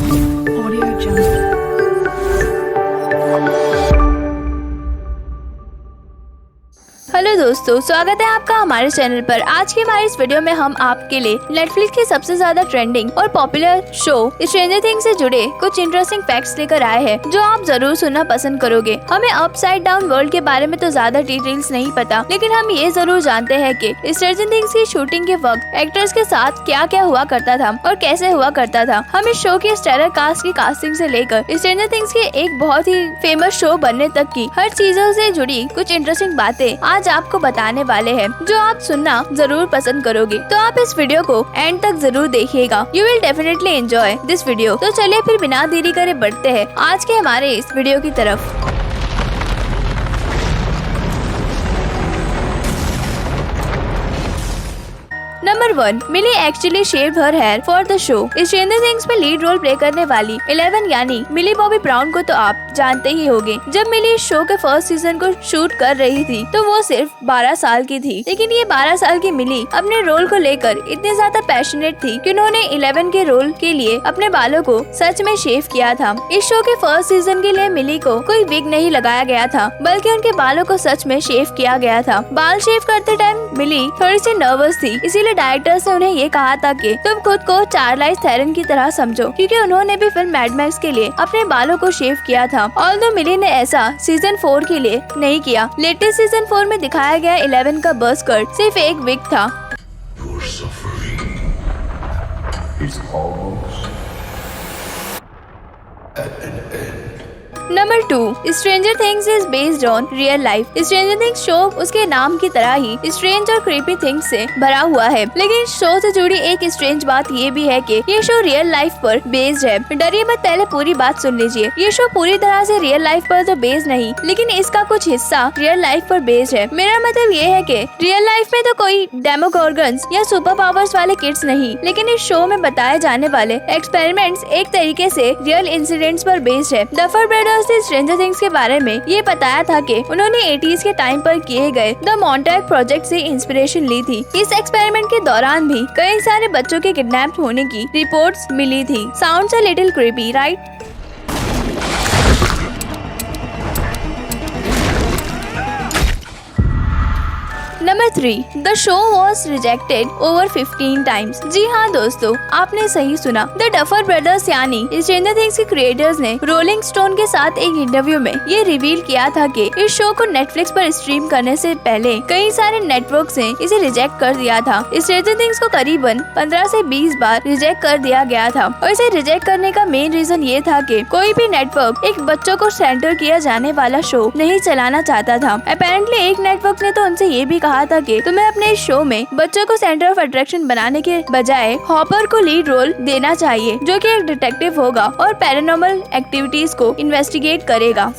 Audio Jungle. Hello दोस्तों, स्वागत है आपका हमारे चैनल पर। आज की हमारी इस वीडियो में हम आपके लिए नेटफ्लिक्स की सबसे ज्यादा ट्रेंडिंग और पॉपुलर शो स्ट्रेंजर थिंग्स से जुड़े कुछ इंटरेस्टिंग फैक्ट्स लेकर आए हैं जो आप जरूर सुनना पसंद करोगे। हमें अपसाइड डाउन वर्ल्ड के बारे में तो ज्यादा डिटेल्स नहीं पता, लेकिन हम ये जरूर जानते हैं कि स्ट्रेंजर थिंग्स की शूटिंग के वक्त एक्टर्स के साथ क्या क्या हुआ करता था और कैसे हुआ करता था। हम इस शो की स्टारर कास्ट की कास्टिंग से लेकर स्ट्रेंजर थिंग्स के एक बहुत ही फेमस शो बनने तक की हर चीजों से जुड़ी कुछ इंटरेस्टिंग बातें आज आपको बताने वाले हैं जो आप सुनना जरूर पसंद करोगे। तो आप इस वीडियो को एंड तक जरूर देखिएगा। You will definitely enjoy this video. तो चलिए फिर बिना देरी करे बढ़ते हैं आज के हमारे इस वीडियो की तरफ। Number 1, Millie actually shaved her hair for the show. Stranger Things में लीड रोल प्ले करने वाली 11 यानी मिली बॉबी ब्राउन को तो आप जानते ही होंगे। जब मिली इस शो के फर्स्ट सीजन को शूट कर रही थी तो वो सिर्फ 12 साल की थी, लेकिन ये 12 साल की मिली अपने रोल को लेकर इतनी ज्यादा पैशनेट थी कि उन्होंने 11 के रोल के लिए अपने बालों को सच में शेव किया था। इस शो के फर्स्ट सीजन के लिए मिली को कोई विग नहीं लगाया गया था, बल्कि उनके बालों को सच में शेव किया गया था। बाल शेव करते टाइम मिली थोड़ी सी नर्वस थी, इसीलिए डायरेक्टर्स ने उन्हें ये कहा था कि तुम खुद को चार्लाइज थेरन की तरह समझो, क्योंकि उन्होंने भी फिल्म मैड मैक्स के लिए अपने बालों को शेव किया था। ऑल्दो मिली ने ऐसा सीजन 4 के लिए नहीं किया। लेटेस्ट सीजन 4 में दिखाया गया 11 का बस कट सिर्फ एक विग था। Number 2, stranger things is based on real life. Stranger Things show उसके नाम की तरह ही स्ट्रेंज और क्रीपी थिंग्स से भरा हुआ है, लेकिन शो से जुड़ी एक स्ट्रेंज बात ये भी है कि ये शो रियल लाइफ पर बेस्ड है। डरिए मत, पहले पूरी बात सुन लीजिए। ये शो पूरी तरह से रियल लाइफ पर तो बेस्ड नहीं, लेकिन इसका कुछ हिस्सा रियल लाइफ पर बेस्ड है। मेरा मतलब ये है कि रियल लाइफ में तो कोई डेमोगोर्गन्स या सुपर पावर्स वाले किड्स नहीं, लेकिन इस शो में बताए जाने वाले एक्सपेरिमेंट्स एक तरीके से रियल इंसिडेंट्स पर बेस्ड है। डफर ब्रदर्स ने स्ट्रेंजर थिंग्स के बारे में ये बताया था कि उन्होंने 80s के टाइम पर किए गए द मॉन्टैग प्रोजेक्ट से इंस्पिरेशन ली थी। इस एक्सपेरिमेंट के दौरान भी कई सारे बच्चों के किडनैप होने की रिपोर्ट्स मिली थी। Sounds a little creepy, right? Number 3, the show was rejected over 15 times. जी हाँ दोस्तों, आपने सही सुना। द डफर ब्रदर्स यानी स्ट्रेंजर थिंग्स के क्रिएटर्स ने रोलिंग स्टोन के साथ एक इंटरव्यू में ये रिवील किया था कि इस शो को नेटफ्लिक्स पर स्ट्रीम करने से पहले कई सारे नेटवर्क्स ने इसे रिजेक्ट कर दिया था। स्ट्रेंजर थिंग्स को करीबन 15 से 20 बार रिजेक्ट कर दिया गया था, और इसे रिजेक्ट करने का मेन रीजन ये था कि कोई भी नेटवर्क एक बच्चों को सेंटर किया जाने वाला शो नहीं चलाना चाहता था। अपेरेंटली एक नेटवर्क ने तो उनसे ये भी कहा था कि तुम्हें अपने शो में बच्चों को सेंटर ऑफ अट्रैक्शन बनाने के बजाय हॉपर को लीड रोल देना चाहिए, जो कि एक डिटेक्टिव होगा और पैरानॉर्मल एक्टिविटीज को इन्वेस्टिगेट करेगा।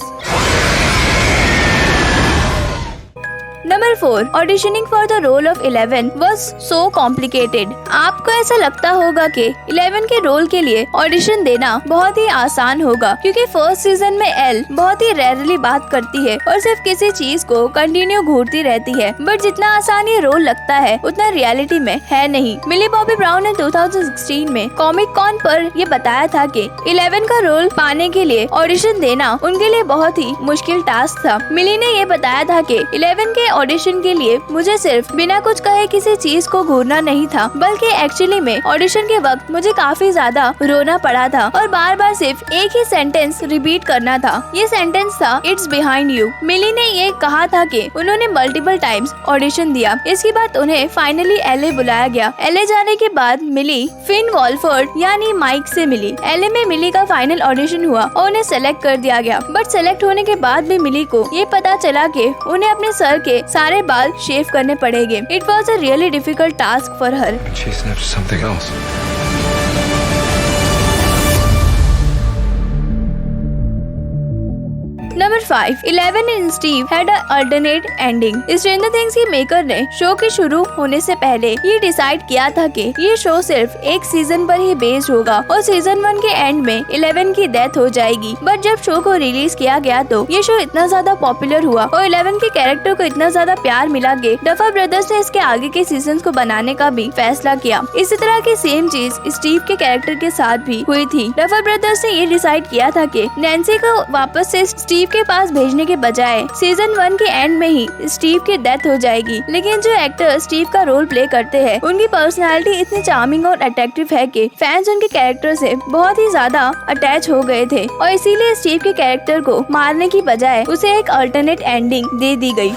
Number 4, auditioning for the role of 11 was so complicated। आपको ऐसा लगता होगा कि 11 के रोल के लिए ऑडिशन देना बहुत ही आसान होगा, क्योंकि फर्स्ट सीजन में एल बहुत ही रेयरली बात करती है और सिर्फ किसी चीज को कंटिन्यू घूरती रहती है। बट जितना आसान ये रोल लगता है उतना रियलिटी में है नहीं। मिली बॉबी ब्राउन ने 2016 में कॉमिक कॉन पर ये बताया था कि 11 का रोल पाने के लिए ऑडिशन देना उनके लिए बहुत ही मुश्किल टास्क था। मिली ने ये बताया था कि 11 के ऑडिशन के लिए मुझे सिर्फ बिना कुछ कहे किसी चीज को घूरना नहीं था, बल्कि एक्चुअली में ऑडिशन के वक्त मुझे काफी ज्यादा रोना पड़ा था और बार बार सिर्फ एक ही सेंटेंस रिपीट करना था। ये सेंटेंस था, इट्स बिहाइंड यू। मिली ने ये कहा था कि उन्होंने मल्टीपल टाइम्स ऑडिशन दिया। इसके बाद उन्हें फाइनली एलए बुलाया गया। एलए जाने के बाद मिली फिन वॉलफोर्ड यानी माइक से मिली। एलए में मिली का फाइनल ऑडिशन हुआ और उन्हें सेलेक्ट कर दिया गया। बट सेलेक्ट होने के बाद भी मिली को ये पता चला कि उन्हें अपने सर के सारे बाल शेव करने पड़ेंगे। It was a really difficult task for her. Number number 5, 11 and Steve had a alternate ending. Stranger Things के मेकर ने शो के शुरू होने से पहले ये डिसाइड किया था कि ये शो सिर्फ एक सीजन पर ही बेस्ड होगा और सीजन 1 के एंड में 11 की डेथ हो जाएगी। बट जब शो को रिलीज किया गया तो ये शो इतना ज्यादा पॉपुलर हुआ और 11 के कैरेक्टर को इतना ज्यादा प्यार मिला कि डफर ब्रदर्स ने इसके आगे के सीजन को बनाने का भी फैसला किया। इसी तरह की सेम चीज स्टीव के कैरेक्टर के साथ भी हुई थी। डफर ब्रदर्स ने ये डिसाइड किया था कि नैन्सी को वापस से स्टीव के पास भेजने के बजाय सीजन 1 के एंड में ही स्टीव की डेथ हो जाएगी। लेकिन जो एक्टर स्टीव का रोल प्ले करते हैं उनकी पर्सनालिटी इतनी चार्मिंग और अट्रैक्टिव है कि फैंस उनके कैरेक्टर से बहुत ही ज्यादा अटैच हो गए थे और इसीलिए स्टीव के कैरेक्टर को मारने की बजाय उसे एक अल्टरनेट एंडिंग दे दी गई।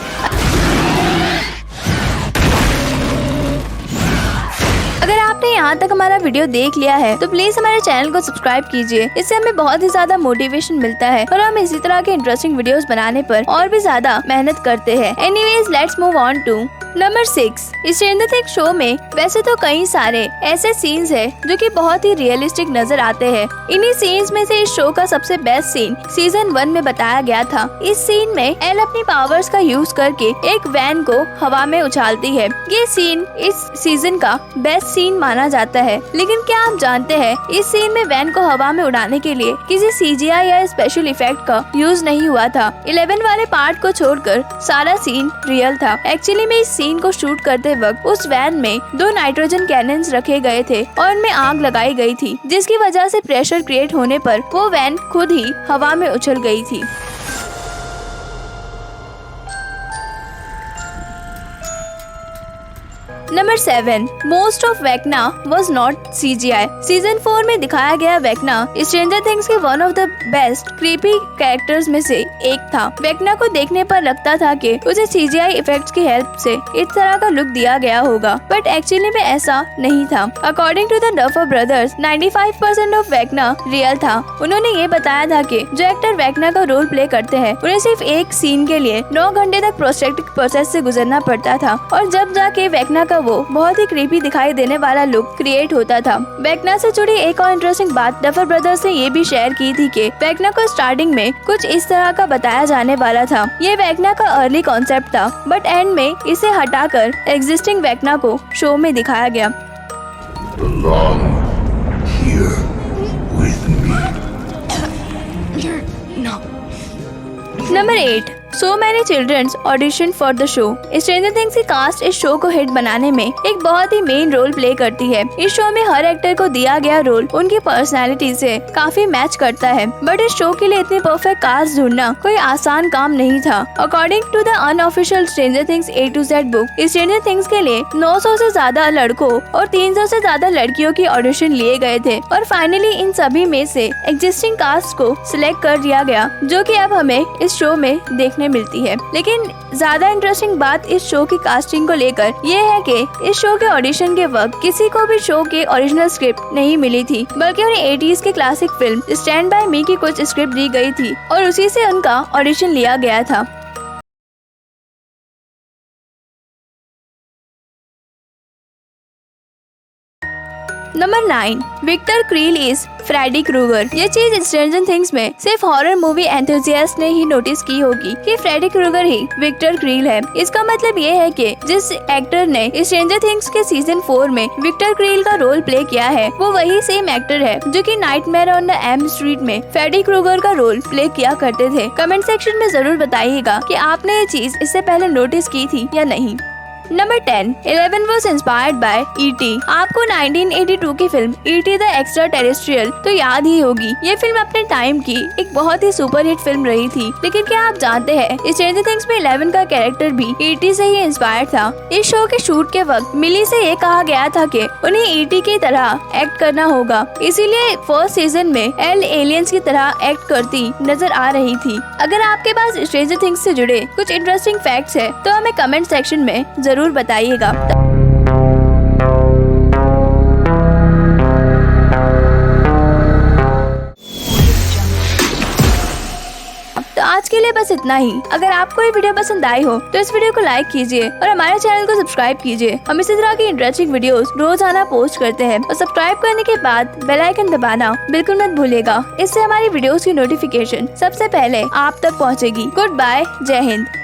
अगर आपने यहाँ तक हमारा वीडियो देख लिया है तो प्लीज हमारे चैनल को सब्सक्राइब कीजिए। इससे हमें बहुत ही ज्यादा मोटिवेशन मिलता है और हम इसी तरह के इंटरेस्टिंग वीडियोस बनाने पर और भी ज्यादा मेहनत करते हैं। Anyways let's move on to number 6। Stranger Things show में वैसे तो कई सारे ऐसे सीन्स हैं जो कि बहुत ही रियलिस्टिक नजर आते हैं। इन्हीं सीन्स में से इस शो का सबसे बेस्ट सीन सीजन 1 में बताया गया था। इस सीन में एल अपनी पावर्स का यूज करके एक वैन को हवा में उछालती है। ये सीन इस सीजन का बेस्ट सीन माना जाता है। लेकिन क्या आप जानते हैं इस सीन में वैन को हवा में उड़ाने के लिए किसी CGI या स्पेशल इफेक्ट का यूज नहीं हुआ था। 11 वाले पार्ट को छोड़कर सारा सीन रियल था। एक्चुअली में इस सीन को शूट करते वक्त उस वैन में 2 नाइट्रोजन कैनन्स रखे गए थे और उनमें आग लगाई गई थी, जिसकी वजह से प्रेशर क्रिएट होने पर वो वैन खुद ही हवा में उछल गई थी। Number 7, most of वेक्ना was not CGI। Season 4 में दिखाया गया वेक्ना स्ट्रेंजर थिंग्स के one of the best creepy characters में से एक था। वेक्ना को देखने पर लगता था कि उसे CGI इफेक्ट्स की हेल्प से इस तरह का लुक दिया गया होगा, बट एक्चुअली में ऐसा नहीं था। According to the Duffer Brothers 95% of Vecna real था। उन्होंने ये बताया था कि जो एक्टर वेक्ना का रोल प्ले करते हैं उन्हें सिर्फ एक सीन के लिए 9 घंटे तक प्रोस्टेटिक प्रोसेस से गुजरना पड़ता था और जब जाके वेक्ना का वो बहुत ही क्रीपी दिखाई देने वाला लुक क्रिएट होता था। वेक्ना से जुड़ी एक और इंटरेस्टिंग बात डफर ब्रदर्स ने ये भी शेयर की थी कि वेक्ना को स्टार्टिंग में कुछ इस तरह का बताया जाने वाला था। ये वेक्ना का अर्ली कॉन्सेप्ट था, बट एंड में इसे हटाकर एग्जिस्टिंग वेक्ना को शो में दिखाया गया। Belong here with me. Number 8, so many childrens audition for the show. Stranger Things की कास्ट इस शो को हिट बनाने में एक बहुत ही मेन रोल प्ले करती है। इस शो में हर एक्टर को दिया गया रोल उनकी पर्सनैलिटी से काफी मैच करता है, बट इस शो के लिए इतनी परफेक्ट कास्ट ढूंढना कोई आसान काम नहीं था। According to the unofficial Stranger Things A to Z book, Stranger Things के लिए 900 से ज्यादा लड़कों और 300 से ज्यादा लड़कियों की ऑडिशन लिए गए थे और फाइनली इन सभी में से एग्जिस्टिंग कास्ट को सिलेक्ट कर दिया गया, जो कि अब हमें इस शो में देखने मिलती है। लेकिन ज्यादा इंटरेस्टिंग बात इस शो की कास्टिंग को लेकर ये है कि इस शो के ऑडिशन के वक्त किसी को भी शो के ओरिजिनल स्क्रिप्ट नहीं मिली थी, बल्कि उन्हें 80s की क्लासिक फिल्म स्टैंड बाय मी की कुछ स्क्रिप्ट दी गई थी और उसी से उनका ऑडिशन लिया गया था। Number 9, Victor Creel is Freddy Krueger. ये चीज स्ट्रेंजर थिंग्स में सिर्फ हॉरर मूवी एंथुसियास्ट ने ही नोटिस की होगी कि फ्रेडी क्रूगर ही विक्टर क्रील है। इसका मतलब ये है कि जिस एक्टर ने स्ट्रेंजर थिंग्स के सीजन 4 में विक्टर क्रील का रोल प्ले किया है वो वही सेम एक्टर है जो कि nightmare on the Elm street में फ्रेडी क्रूगर का रोल प्ले किया करते थे। कमेंट सेक्शन में जरूर बताइएगा कि आपने ये चीज इससे पहले नोटिस की थी या नहीं। Number 10, 11 was inspired by E.T. आपको 1982 की film E.T. The extra terrestrial तो याद ही होगी। ये फिल्म अपने टाइम की एक बहुत ही सुपर हिट फिल्म रही थी। लेकिन क्या आप जानते हैं स्ट्रेंजर थिंग्स में 11 का कैरेक्टर भी E.T. से ही इंस्पायर्ड था। इस शो के शूट के वक्त मिली से ये कहा गया था कि उन्हें E.T. की तरह एक्ट करना होगा, इसीलिए फर्स्ट सीजन में एल एलियंस की तरह एक्ट करती नजर आ रही थी। अगर आपके पास स्ट्रेंजर थिंग्स से जुड़े कुछ इंटरेस्टिंग फैक्ट्स है तो हमें कमेंट सेक्शन में जरूर बताइएगा। तो आज के लिए बस इतना ही। अगर आपको ये वीडियो पसंद आई हो तो इस वीडियो को लाइक कीजिए और हमारे चैनल को सब्सक्राइब कीजिए। हम इसी तरह की इंटरेस्टिंग वीडियोस रोजाना पोस्ट करते हैं और सब्सक्राइब करने के बाद बेल आइकन दबाना बिल्कुल मत भूलिएगा। इससे हमारी वीडियोस की नोटिफिकेशन सबसे पहले आप तक पहुंचेगी। गुड बाय, जय हिंद।